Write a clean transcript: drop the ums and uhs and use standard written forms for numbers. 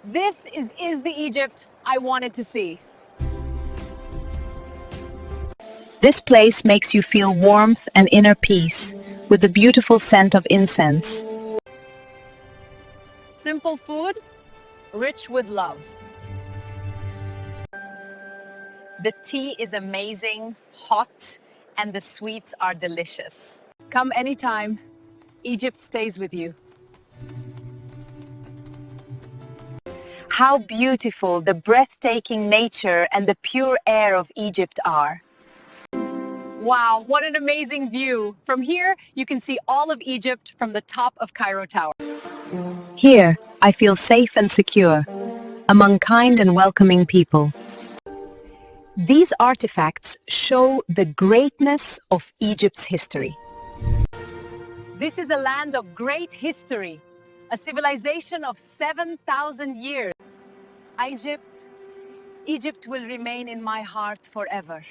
This is the Egypt I wanted to see. This place makes you feel warmth and inner peace with the beautiful scent of incense. Simple food, rich with love. The tea is amazing, hot, and the sweets are delicious. Come anytime. Egypt stays with you. How beautiful the breathtaking nature and the pure air of Egypt are. Wow, what an amazing view. From here, you can see all of Egypt from the top of Cairo Tower. Here, I feel safe and secure, among kind and welcoming people. These artifacts show the greatness of Egypt's history. This is a land of great history, a civilization of 7,000 years. Egypt will remain in my heart forever.